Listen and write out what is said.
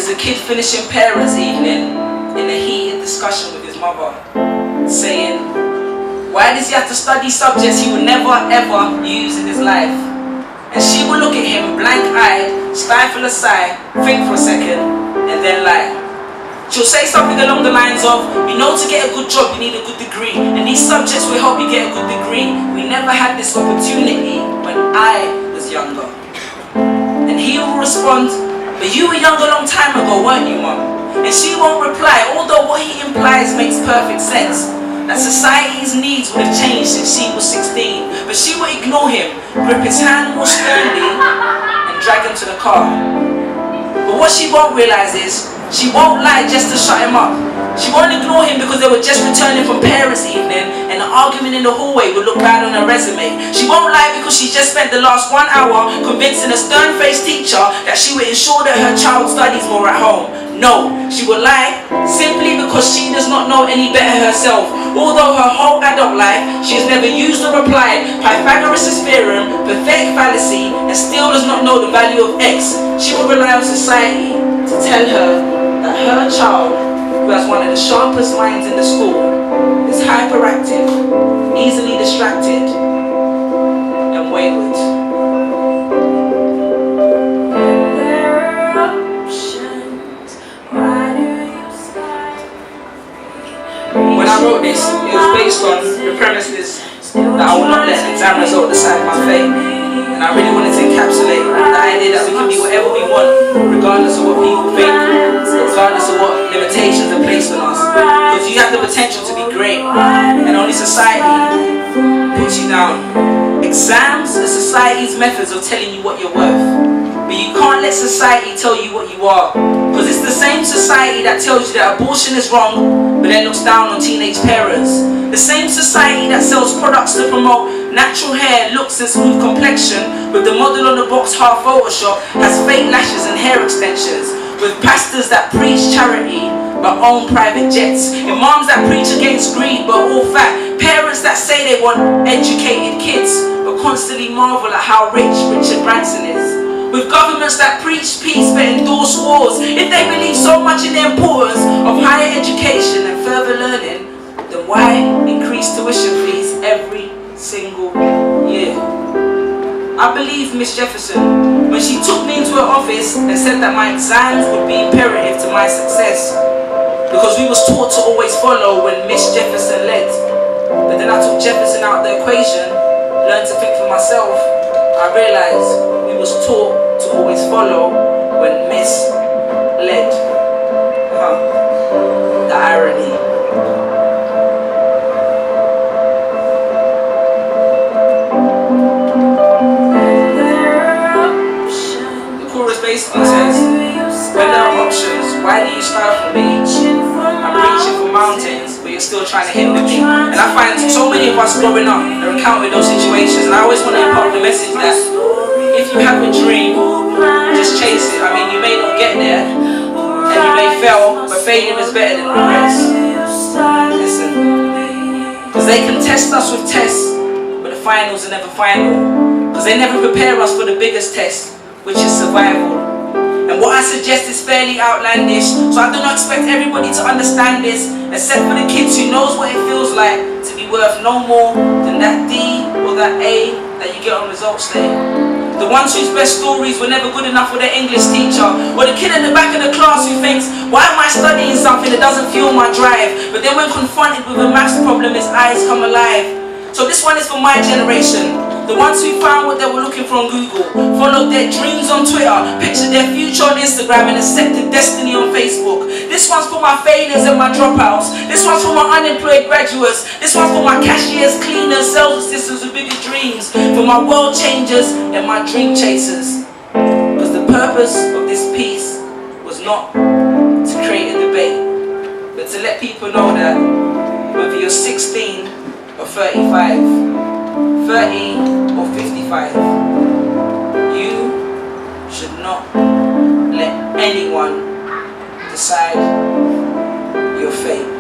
is a kid finishing parents' evening in a heated discussion with his mother, saying, why does he have to study subjects he would never ever use in his life? And she will look at him blank-eyed, stifle a sigh, think for a second, and then lie. She'll say something along the lines of, you know, to get a good job you need a good degree, and these subjects will help you get a good degree. We never had this opportunity when I was younger. And he will respond, but you were young a long time ago, weren't you, Mum? And she won't reply, although what he implies makes perfect sense, that society's needs would have changed since she was 16. But she will ignore him, grip his hand more sternly, and drag him to the car. But what she won't realise is, she won't lie just to shut him up. She won't ignore him because they were just returning from parents' evening and the argument in the hallway would look bad on her resume. She won't lie because she just spent the last 1 hour convincing a stern-faced teacher that she would ensure that her child studies more at home. No, she will lie simply because she does not know any better herself. Although her whole adult life she has never used or applied Pythagoras' theorem, pathetic fallacy, and still does not know the value of X, she will rely on society to tell her that her child, who has one of the sharpest minds in the school, is hyperactive, easily distracted, and wayward. When I wrote this, it was based on the premises that I will not let an exam result decide my fate. And I really wanted to encapsulate the idea that we can be whatever we want, regardless of what people think, regardless of what limitations are placed on us. Because you have the potential to be great, and only society puts you down. Exams are society's methods of telling you what you're worth. But you can't let society tell you what you are. Because it's the same society that tells you that abortion is wrong, but then looks down on teenage parents. The same society that sells products to promote natural hair, looks and smooth complexion, with the model on the box half Photoshop, has fake lashes and hair extensions. With pastors that preach charity, but own private jets. Imams that preach against greed, but all fat. Parents that say they want educated kids, but constantly marvel at how rich Richard Branson is. With governments that preach peace but endorse wars. If they believe so much in the importance of higher education and further learning, then why increase tuition fees every single year? I believe Miss Jefferson when she took me into her office and said that my exams would be imperative to my success, because we was taught to always follow when Miss Jefferson led. But then I took Jefferson out of the equation, learned to think for myself. I realized we was taught to always follow when Miss led. The irony. The chorus basically says, when there are options, why do you strive for me? I'm reaching for mountains, but you're still trying to hinder me. And I find so many of us growing up are encountered those situations, and I always want to impart the message that if you have a dream, just chase it. I mean, you may not get there, and you may fail, but failure is better than regrets. Listen, because they can test us with tests, but the finals are never final. Because they never prepare us for the biggest test, which is survival. And what I suggest is fairly outlandish, so I do not expect everybody to understand this, except for the kids who knows what it feels like to be worth no more than that D or that A that you get on results day. The ones whose best stories were never good enough for their English teacher, or the kid at the back of the class who thinks, why am I studying something that doesn't fuel my drive? But then when confronted with a maths problem, his eyes come alive. So this one is for my generation. The ones who found what they were looking for on Google, followed their dreams on Twitter, pictured their future on Instagram, and accepted destiny on Facebook. This one's for my failures and my dropouts. This one's for my unemployed graduates. This one's for my cashiers, cleaners, sales assistants with bigger dreams. For my world changers and my dream chasers. Because the purpose of this piece was not to create a debate, but to let people know that whether you're 16 or 35, 30 or 55, you should not let anyone decide your fate.